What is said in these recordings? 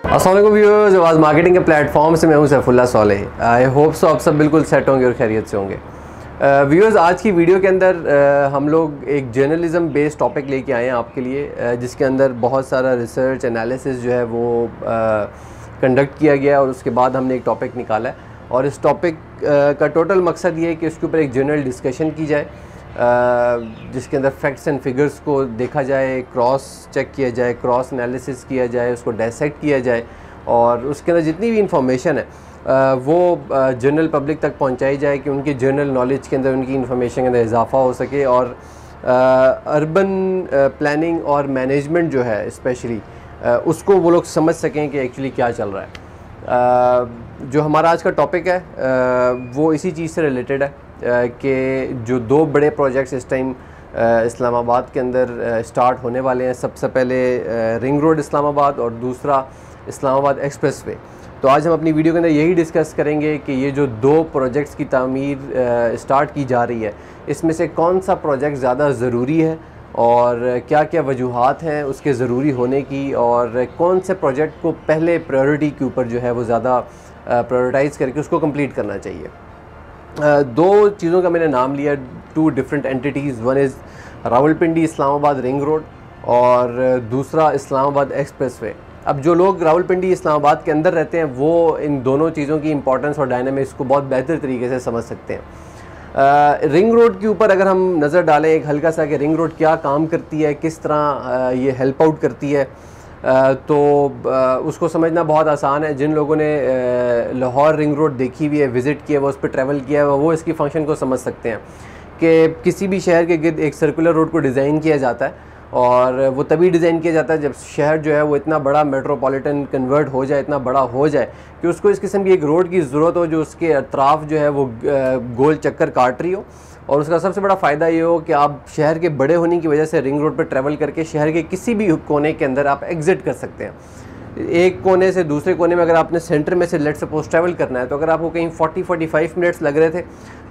अस्सलाम वालेकुम व्यूअर्स, आवाज़ मार्केटिंग के प्लेटफॉर्म से मैं हूं Saifullah Solih. I hope so आप सब बिल्कुल सेट होंगे और खैरियत से होंगे। व्यूअर्स, आज की वीडियो के अंदर हम लोग एक जर्नलिज़म बेस्ड टॉपिक लेके आए हैं आपके लिए, जिसके अंदर बहुत सारा रिसर्च एनालिसिस जो है वो कंडक्ट किया गया और उसके बाद हमने एक टॉपिक निकाला है। और इस टॉपिक का टोटल मकसद ये है कि उसके ऊपर एक जनरल डिस्कशन की जाए, जिसके अंदर फैक्ट्स एंड फिगर्स को देखा जाए, क्रॉस चेक किया जाए, क्रॉस एनालिसिस किया जाए, उसको डायसेक्ट किया जाए और उसके अंदर जितनी भी इंफॉर्मेशन है वो जनरल पब्लिक तक पहुंचाई जाए कि उनके जनरल नॉलेज के अंदर, उनकी इंफॉर्मेशन के अंदर इजाफा हो सके। और अर्बन प्लानिंग और मैनेजमेंट जो है स्पेशली उसको वो लोग समझ सकें कि एक्चुअली क्या चल रहा है। जो हमारा आज का टॉपिक है वो इसी चीज़ से रिलेटेड है कि जो दो बड़े प्रोजेक्ट्स इस टाइम इस्लामाबाद के अंदर स्टार्ट होने वाले हैं। सबसे पहले रिंग रोड इस्लामाबाद और दूसरा इस्लामाबाद एक्सप्रेसवे। तो आज हम अपनी वीडियो के अंदर यही डिस्कस करेंगे कि ये जो दो प्रोजेक्ट्स की तामीर स्टार्ट की जा रही है, इसमें से कौन सा प्रोजेक्ट ज़्यादा ज़रूरी है और क्या क्या वजूहात हैं उसके ज़रूरी होने की, और कौन से प्रोजेक्ट को पहले प्रायोरिटी के ऊपर जो है वो ज़्यादा प्रायोरिटाइज़ करके उसको कंप्लीट करना चाहिए। दो चीज़ों का मैंने नाम लिया, two different entities. One is Rawalpindi Islamabad ring road और दूसरा इस्लामाबाद एक्सप्रेसवे। अब जो लोग रावलपिंडी इस्लामाबाद के अंदर रहते हैं वो इन दोनों चीज़ों की इंपॉर्टेंस और डायनामिक्स को बहुत बेहतर तरीके से समझ सकते हैं। रिंग रोड के ऊपर अगर हम नज़र डालें एक हल्का सा कि रिंग रोड क्या काम करती है, किस तरह ये हेल्प आउट करती है, तो उसको समझना बहुत आसान है। जिन लोगों ने लाहौर रिंग रोड देखी हुई है, विज़िट किया, वो उस पर ट्रैवल किया है, वो इसकी फ़ंक्शन को समझ सकते हैं कि किसी भी शहर के गिर्द एक सर्कुलर रोड को डिज़ाइन किया जाता है और वो तभी डिज़ाइन किया जाता है जब शहर जो है वो इतना बड़ा मेट्रोपॉलिटन कन्वर्ट हो जाए, इतना बड़ा हो जाए कि उसको इस किस्म की एक रोड की ज़रूरत हो जो उसके अतराफ़ जो है वो गोल चक्कर काट रही हो। और उसका सबसे बड़ा फ़ायदा ये हो कि आप शहर के बड़े होने की वजह से रिंग रोड पर ट्रैवल करके शहर के किसी भी कोने के अंदर आप एग्ज़िट कर सकते हैं। एक कोने से दूसरे कोने में अगर आपने सेंटर में से लेट सपोज ट्रैवल करना है तो अगर आपको कहीं 40-45 मिनट्स लग रहे थे,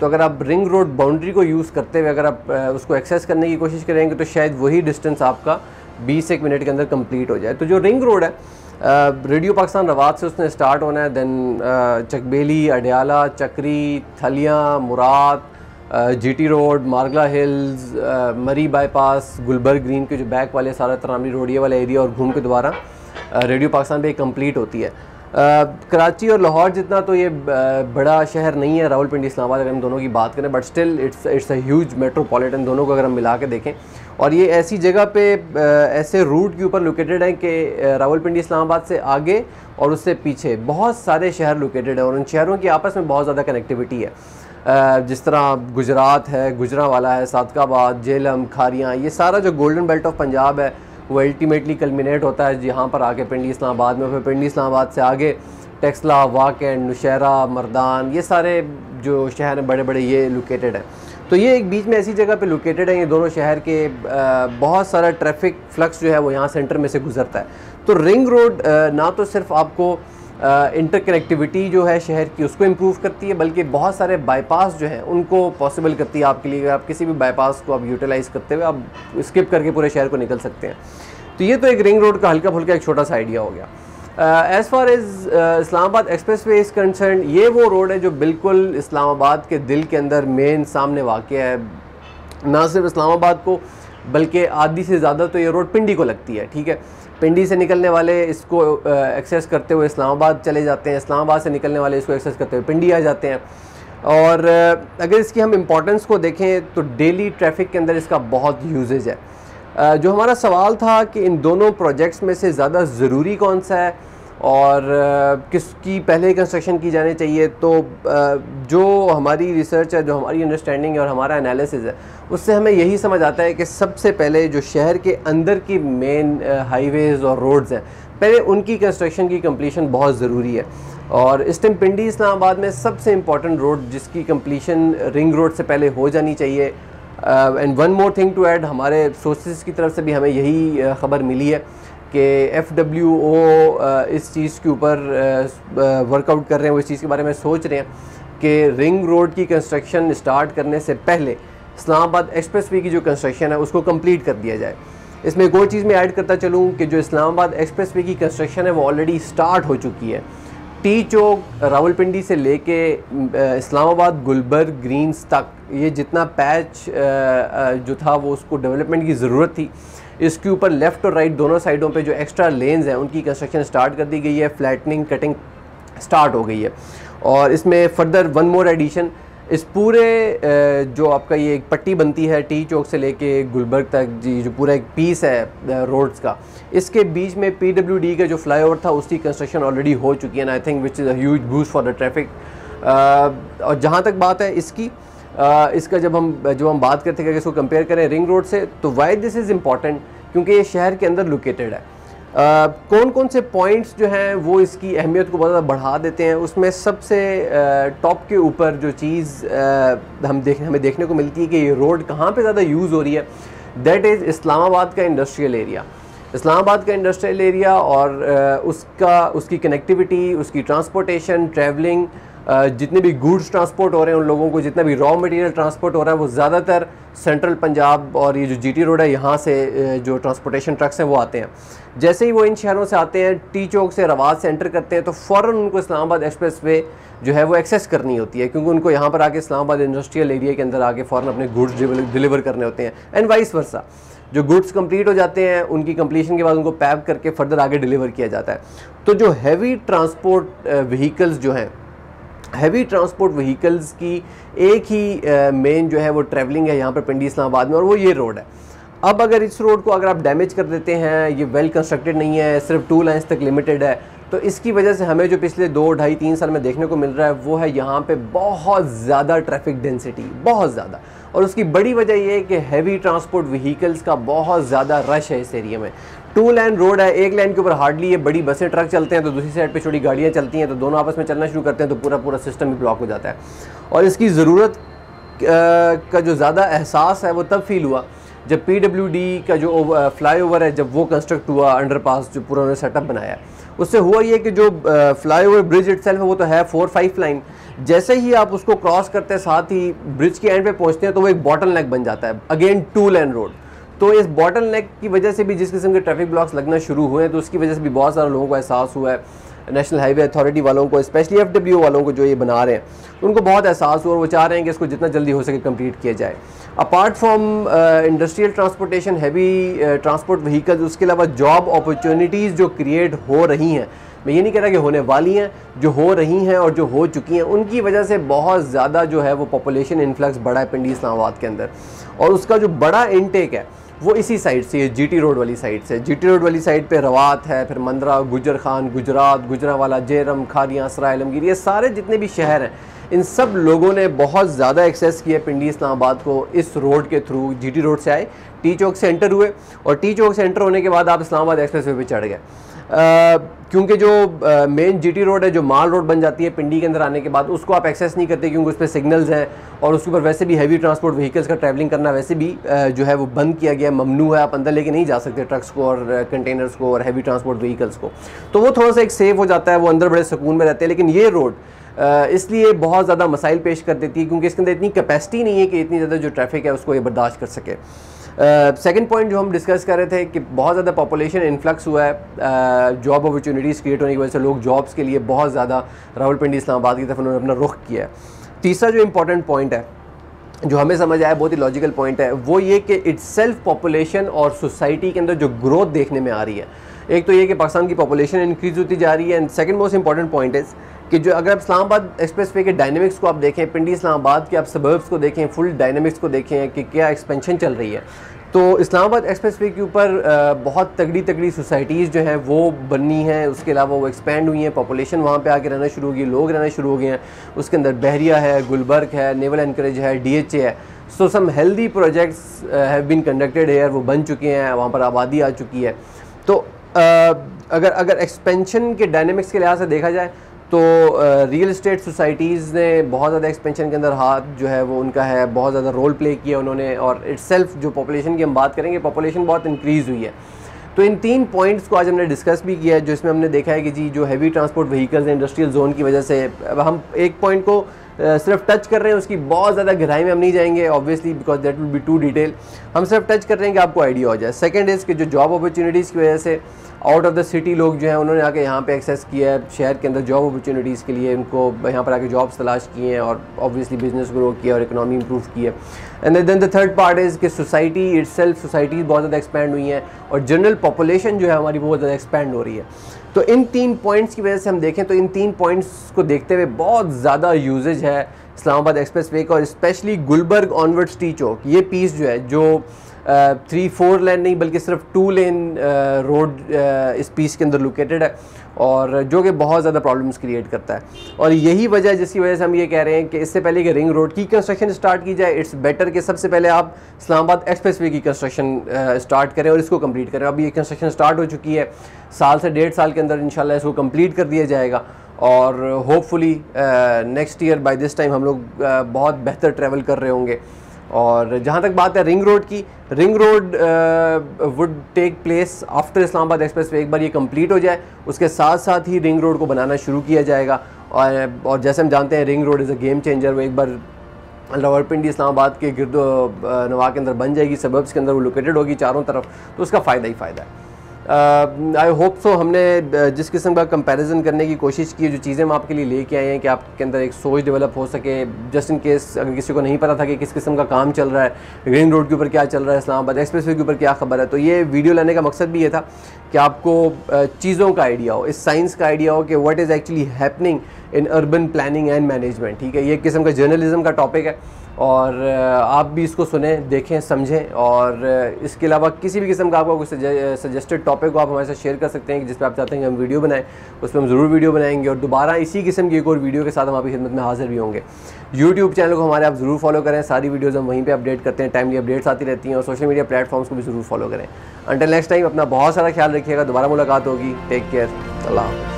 तो अगर आप रिंग रोड बाउंड्री को यूज़ करते हुए अगर आप उसको एक्सेस करने की कोशिश करेंगे तो शायद वही डिस्टेंस आपका 20 मिनट के अंदर कंप्लीट हो जाए। तो जो रिंग रोड है रेडियो पाकिस्तान रवात से उसने स्टार्ट होना है, दैन चकबेली, अडयाला, चक्री, थलियाँ, मुराद, जीटी रोड, मारगला हिल्स, मरी बाईपास, गुलबर्ग ग्रीन के जो बैक वाले सारा तरामी रोड ये वाला एरिया और घूम के दोबारा रेडियो पाकिस्तान पे कंप्लीट होती है। कराची और लाहौर जितना तो ये बड़ा शहर नहीं है रावलपिंडी इस्लामाबाद अगर हम दोनों की बात करें, but still it's a huge metropolitan. दोनों को अगर हम मिला के देखें, और ये ऐसी जगह पे ऐसे रूट के ऊपर लोकेटेड है कि रावलपिंडी इस्लामाबाद से आगे और उससे पीछे बहुत सारे शहर लोकेटेड हैं और उन शहरों की आपस में बहुत ज़्यादा कनेक्टिविटी है। जिस तरह गुजरात है, गुजरांवाला है, सादकाबाद, जेलम, खारियाँ, ये सारा जो गोल्डन बेल्ट ऑफ पंजाब है वो अल्टीमेटली कल्मिनेट होता है जहाँ पर आके पिंडी इस्लामाबाद में। फिर पिंडी इस्लामाबाद से आगे टेक्सला, वाकेंड, नौशहरा, मर्दान, ये सारे जो शहर हैं बड़े बड़े ये लोकेटेड हैं। तो ये एक बीच में ऐसी जगह पे लोकेटेड है, ये दोनों शहर के बहुत सारा ट्रैफिक फ्लक्स जो है वो यहाँ सेंटर में से गुजरता है। तो रिंग रोड ना तो सिर्फ आपको इंटरकनेक्टिविटी जो है शहर की उसको इम्प्रूव करती है, बल्कि बहुत सारे बाईपास जो हैं उनको पॉसिबल करती है आपके लिए। आप किसी भी बाईपास को आप यूटिलाइज़ करते हुए आप स्किप करके पूरे शहर को निकल सकते हैं। तो ये तो एक रिंग रोड का हल्का फुल्का एक छोटा सा आइडिया हो गया। As far as Islamabad expressway is concern, ये वो रोड है जो बिल्कुल इस्लामाबाद के दिल के अंदर मेन सामने वाक़ है। ना सिर्फ इस्लामाबाद को बल्कि आधी से ज़्यादा तो ये रोड पिंडी को लगती है। ठीक है, पिंडी से निकलने वाले इसको एक्सेस करते हुए इस्लामाबाद चले जाते हैं, इस्लामाबाद से निकलने वाले इसको एक्सेस करते हुए पिंडी आ जाते हैं। और अगर इसकी हम इम्पोर्टेंस को देखें तो डेली ट्रैफिक के अंदर इसका बहुत यूजेज है। जो हमारा सवाल था कि इन दोनों प्रोजेक्ट्स में से ज़्यादा ज़रूरी कौन सा है और किसकी पहले कंस्ट्रक्शन की जानी चाहिए, तो जो हमारी रिसर्च है, जो हमारी अंडरस्टैंडिंग है और हमारा एनालिसिस है, उससे हमें यही समझ आता है कि सबसे पहले जो शहर के अंदर की मेन हाईवेज़ और रोड्स हैं, पहले उनकी कंस्ट्रक्शन की कंप्लीशन बहुत ज़रूरी है। और इस टाइम पिंडी इस्लामाबाद में सबसे इम्पॉर्टेंट रोड जिसकी कंप्लीशन रिंग रोड से पहले हो जानी चाहिए। And one more thing to add, हमारे सोर्सेज की तरफ से भी हमें यही ख़बर मिली है कि FWO इस चीज़ के ऊपर वर्कआउट कर रहे हैं, वो इस चीज़ के बारे में सोच रहे हैं कि रिंग रोड की कंस्ट्रक्शन स्टार्ट करने से पहले इस्लामाबाद एक्सप्रेसवे की जो कंस्ट्रक्शन है उसको कंप्लीट कर दिया जाए। इसमें एक और चीज़ मैं ऐड करता चलूँ कि जो इस्लामाबाद एक्सप्रेसवे की कंस्ट्रक्शन है वो ऑलरेडी स्टार्ट हो चुकी है। टी चौक रावलपिंडी से लेके इस्लामाबाद गुलबर्ग ग्रीन्स तक ये जितना पैच जो था वो उसको डेवलपमेंट की ज़रूरत थी। इसके ऊपर लेफ़्ट और राइट दोनों साइडों पे जो एक्स्ट्रा लेन्स हैं उनकी कंस्ट्रक्शन स्टार्ट कर दी गई है, फ्लैटनिंग कटिंग स्टार्ट हो गई है। और इसमें फर्दर वन मोर एडिशन, इस पूरे जो आपका ये एक पट्टी बनती है टी चौक से लेके गुलबर्ग तक, जी जो पूरा एक पीस है रोड्स का, इसके बीच में PWD का जो फ्लाईओवर था उसकी कंस्ट्रक्शन ऑलरेडी हो चुकी है, I think which is a huge boost for the traffic. और जहाँ तक बात है इसका जब हम बात करते हैं कि इसको कंपेयर करें रिंग रोड से, तो वाई दिस इज़ इम्पॉर्टेंट, क्योंकि ये शहर के अंदर लोकेटेड है। कौन कौन से पॉइंट्स जो हैं वो इसकी अहमियत को बहुत ज़्यादा बढ़ा देते हैं, उसमें सबसे टॉप के ऊपर जो चीज़ हमें देखने को मिलती है कि ये रोड कहाँ पे ज़्यादा यूज़ हो रही है, दैट इज़ इस्लामाबाद का इंडस्ट्रियल एरिया। इस्लामाबाद का इंडस्ट्रियल एरिया और उसकी कनेक्टिविटी, उसकी ट्रांसपोर्टेशन, ट्रैवलिंग, जितने भी गुड्स ट्रांसपोर्ट हो रहे हैं उन लोगों को, जितना भी रॉ मटेरियल ट्रांसपोर्ट हो रहा है वो ज़्यादातर सेंट्रल पंजाब और ये जो GT रोड है यहाँ से जो ट्रांसपोर्टेशन ट्रक्स हैं वो आते हैं। जैसे ही वो इन शहरों से आते हैं, टी चौक से रवात से एंटर करते हैं, तो फ़ौरन उनको इस्लामाबाद एक्सप्रेसवे जो है वो एक्सेस करनी होती है, क्योंकि उनको यहाँ पर आके इस्लामाबाद इंडस्ट्रियल एरिया के अंदर आके फ़ौरन अपने गुड्स डिलीवर करने होते हैं, एंड वाइस वर्सा। जो गुड्स कंप्लीट हो जाते हैं उनकी कंप्लीशन के बाद उनको पैक करके फर्दर आगे डिलीवर किया जाता है। तो जो हैवी ट्रांसपोर्ट व्हीकल्स जो हैं, हैवी ट्रांसपोर्ट व्हीकल्स की एक ही मेन जो है वो ट्रैवलिंग है यहाँ पर पिंडी इस्लामाबाद में, और वो ये रोड है। अब अगर इस रोड को अगर आप डैमेज कर देते हैं, ये वेल कंस्ट्रक्टेड नहीं है, सिर्फ 2 लाइन्स तक लिमिटेड है, तो इसकी वजह से हमें जो पिछले 2, 2.5, 3 साल में देखने को मिल रहा है वो है यहाँ पे बहुत ज़्यादा ट्रैफिक डेंसिटी, बहुत ज़्यादा। और उसकी बड़ी वजह ये है कि हैवी ट्रांसपोर्ट व्हीकल्स का बहुत ज़्यादा रश है इस एरिया में। 2 लाइन रोड है, एक लाइन के ऊपर हार्डली ये बड़ी बसें ट्रक चलते हैं, तो दूसरी साइड पे छोटी गाड़ियाँ चलती हैं, तो दोनों आपस में चलना शुरू करते हैं, तो पूरा सिस्टम ही ब्लॉक हो जाता है। और इसकी ज़रूरत का जो ज़्यादा एहसास है वो तब फील हुआ जब PWD का जो फ्लाईओवर है जब वो कंस्ट्रक्ट हुआ, अंडरपास जो पूरा उन्होंने सेटअप बनाया है, उससे हुआ ये कि जो फ्लाईओवर ब्रिज इटसेल्फ है वो तो है 4-5 लाइन, जैसे ही आप उसको क्रॉस करते हैं साथ ही ब्रिज के एंड पे पहुंचते हैं तो वो एक बॉटल नेक बन जाता है, अगेन 2 लाइन रोड। तो इस बॉटल नेक की वजह से भी जिस किस्म के ट्रैफिक ब्लॉक्स लगना शुरू हुए हैं, तो उसकी वजह से भी बहुत सारे लोगों को एहसास हुआ है, नेशनल हाईवे अथॉरिटी वालों को, स्पेशली FWO वालों को जो ये बना रहे हैं उनको बहुत एहसास हुआ, और वो चाह रहे हैं कि इसको जितना जल्दी हो सके कंप्लीट किया जाए। Apart from industrial transportation, heavy transport vehicles, उसके अलावा जॉब अपॉर्चुनिटीज़ जो क्रिएट हो रही हैं, मैं ये नहीं कह रहा कि होने वाली हैं, जो हो रही हैं और जो हो चुकी हैं, उनकी वजह से बहुत ज़्यादा जो है वो पॉपुलेशन इन्फ्लक्स बढ़ा है पिंडी इस्लामाबाद के अंदर। और उसका जो बड़ा इनटेक है वो इसी साइड से, ये GT रोड वाली साइड से। GT रोड वाली साइड पे रवात है, फिर मंदरा, गुजर खान, गुजरात, गुजरावाला, जेरम, खारियाँ, सराय आलमगीर, ये सारे जितने भी शहर हैं, इन सब लोगों ने बहुत ज़्यादा एक्सेस किया पिंडी इस्लामाबाद को इस रोड के थ्रू। GT रोड से आए, टी चौक से एंटर हुए, और टी चौक से एंटर होने के बाद आप इस्लामाबाद एक्सप्रेसवे पे चढ़ गए, क्योंकि जो मेन GT रोड है, जो माल रोड बन जाती है पिंडी के अंदर आने के बाद, उसको आप एक्सेस नहीं करते, क्योंकि उस पर सिग्नल्स हैं और उसके ऊपर वैसे भी हैवी ट्रांसपोर्ट व्हीकल्स का ट्रैवलिंग करना वैसे भी जो है वो बंद किया गया, ममनू है, आप अंदर लेके नहीं जा सकते ट्रक्स को और कंटेनर्स को और हैवी ट्रांसपोर्ट व्हीकल्स को। तो वो थोड़ा सा एक सेफ हो जाता है, वो अंदर बड़े सुकून में रहते हैं। लेकिन ये रोड इसलिए बहुत ज़्यादा मसाइल पेश कर देती है, क्योंकि इसके अंदर इतनी कैपेसिटी नहीं है कि इतनी ज़्यादा जो ट्रैफिक है उसको ये बर्दाश्त कर सके। सेकंड पॉइंट जो हम डिस्कस कर रहे थे कि बहुत ज़्यादा पॉपुलेशन इन्फ्लक्स हुआ है, जॉब अपॉर्चुनिटीज़ क्रिएट होने की वजह से लोग जॉब्स के लिए बहुत ज़्यादा रावलपिंडी इस्लामाबाद की तरफ उन्होंने अपना रुख किया है। तीसरा जो इम्पोर्टेंट पॉइंट है जो हमें समझ आया, बहुत ही लॉजिकल पॉइंट है, वो ये कि इटसेल्फ पॉपुलेशन और सोसाइटी के अंदर जो ग्रोथ देखने में आ रही है, एक तो ये कि पाकिस्तान की पॉपुलेशन इंक्रीज़ होती जा रही है, and second most important point is कि जो अगर आप इस्लामाबाद एक्सप्रेसवे के डायनेमिक्स को आप देखें, पिंडी इस्लामाबाद के आप सबर्ब्स को देखें, फुल डायनेमिक्स को देखें कि क्या एक्सपेंशन चल रही है, तो इस्लामाबाद एक्सप्रेसवे के ऊपर बहुत तगड़ी सोसाइटीज़ जो हैं वो बननी हैं, उसके अलावा वो एक्सपेंड हुई हैं, पॉपुलेशन वहाँ पे आके रहना शुरू हो गई, लोग रहना शुरू हो गए हैं। उसके अंदर बहरिया है, गुलबर्ग है, नेवल एनकरेज है, DHA है। So some healthy projects have been conducted here, वो बन चुके हैं, वहाँ पर आबादी आ चुकी है। तो अगर एक्सपेंशन के डायनेमिक्स के लिहाज से देखा जाए तो रियल इस्टेट सोसाइटीज़ ने बहुत ज़्यादा एक्सपेंशन के अंदर हाथ जो है वो उनका है, बहुत ज़्यादा रोल प्ले किया उन्होंने, और इटसेल्फ जो पॉपुलेशन की हम बात करेंगे, पॉपुलेशन बहुत इंक्रीज़ हुई है। तो इन 3 पॉइंट्स को आज हमने डिस्कस भी किया है, जो इसमें हमने देखा है कि जी जो heavy transport vehicles industrial zone की वजह से, अब हम एक पॉइंट को सिर्फ टच कर रहे हैं, उसकी बहुत ज़्यादा गहराई में हम नहीं जाएंगे obviously, because that will be too detail. हम सिर्फ टच कर रहे हैं कि आपको आइडिया हो जाए। सेकंड इज़ कि जो जॉब अपॉर्चुनिटीज़ की वजह से आउट ऑफ द सिटी लोग जो हैं उन्होंने आके यहाँ पे एक्सेस किया है शहर के अंदर जॉब अपॉर्चुनिटीज़ के लिए, उनको यहाँ पर आके जॉब्स तलाश किए हैं और ऑब्वियसली बिजनेस ग्रो किया और इकोनॉमी इंप्रूव की है। And then the third part is कि सोसाइटी इटसेल्फ, सोसाइटी बहुत ज़्यादा एक्सपैंड हुई हैं और जनरल पॉपुलेशन जो है हमारी बहुत ज़्यादा एक्सपैंड हो रही है। तो इन 3 पॉइंट्स की वजह से हम देखें तो इन 3 पॉइंट्स को देखते हुए बहुत ज़्यादा यूजेज है इस्लामाबाद एक्सप्रेस वे का, और स्पेशली गुलबर्ग ऑनवर्ड्स टी चौक, ये पीस जो है जो 3-4 लेन नहीं बल्कि सिर्फ 2 लेन रोड इस पीस के अंदर लोकेटेड है, और जो कि बहुत ज़्यादा प्रॉब्लम्स क्रिएट करता है। और यही वजह है जिसकी वजह से हम ये कह रहे हैं कि इससे पहले कि रिंग रोड की कंस्ट्रक्शन स्टार्ट की जाए, इट्स बेटर कि सबसे पहले आप इस्लामाबाद एक्सप्रेस वे की कंस्ट्रक्शन स्टार्ट करें और इसको कंप्लीट करें। अभी ये कंस्ट्रक्शन स्टार्ट हो चुकी है, साल से 1.5 साल के अंदर इंशाल्लाह इसको कंप्लीट कर दिया जाएगा, और hopefully next year by this time हम लोग बहुत बेहतर ट्रैवल कर रहे होंगे। और जहाँ तक बात है रिंग रोड की, ring road would take place after Islamabad expressway. एक बार ये कंप्लीट हो जाए उसके साथ साथ ही रिंग रोड को बनाना शुरू किया जाएगा। और जैसे हम जानते हैं ring road is a game changer. वो एक बार रावलपिंडी इस्लामाबाद के गिरदो नवाह के अंदर बन जाएगी, सबब्स के अंदर वो लोकेटेड होगी चारों तरफ, तो उसका फ़ायदा ही फ़ायदा है। आई होप सो हमने जिस किस्म का कंपैरिजन करने की कोशिश की, जो चीज़ें हम आपके लिए लेके आए हैं कि आपके अंदर एक सोच डेवलप हो सके, जस्ट इन केस अगर किसी को नहीं पता था कि किस किस्म का काम चल रहा है, रिंग रोड के ऊपर क्या चल रहा है, इस्लामाबाद एक्सप्रेस वे के ऊपर क्या खबर है, तो ये वीडियो लाने का मकसद भी ये था कि आपको चीज़ों का आइडिया हो, इस साइंस का आइडिया हो कि what is actually happening in urban planning and management. ठीक है, ये एक किस्म का जर्नलिज्म का टॉपिक है, और आप भी इसको सुने, देखें, समझें, और इसके अलावा किसी भी किस्म का आपका कोई सजेस्टेड टॉपिक को आप हमारे साथ शेयर कर सकते हैं कि जिस पर आप चाहते हैं कि हम वीडियो बनाएं, उस पर हम ज़रूर वीडियो बनाएंगे, और दोबारा इसी किस्म की एक और वीडियो के साथ हम आपकी खिदमत में हाजिर भी होंगे। यूट्यूब चैनल को हमारे आप ज़रूर फॉलो करें, सारी वीडियोज़ हम वहीं पर अपडेट करते हैं, टाइमली अपडेट्स आती रहती हैं, और सोशल मीडिया प्लेटफॉर्म्स को भी ज़रूर फॉलो करें। अंटिल नेक्स्ट टाइम अपना बहुत सारा ख्याल रखिएगा, दोबारा मुलाकात होगी। टेक केयर, अल्लाह।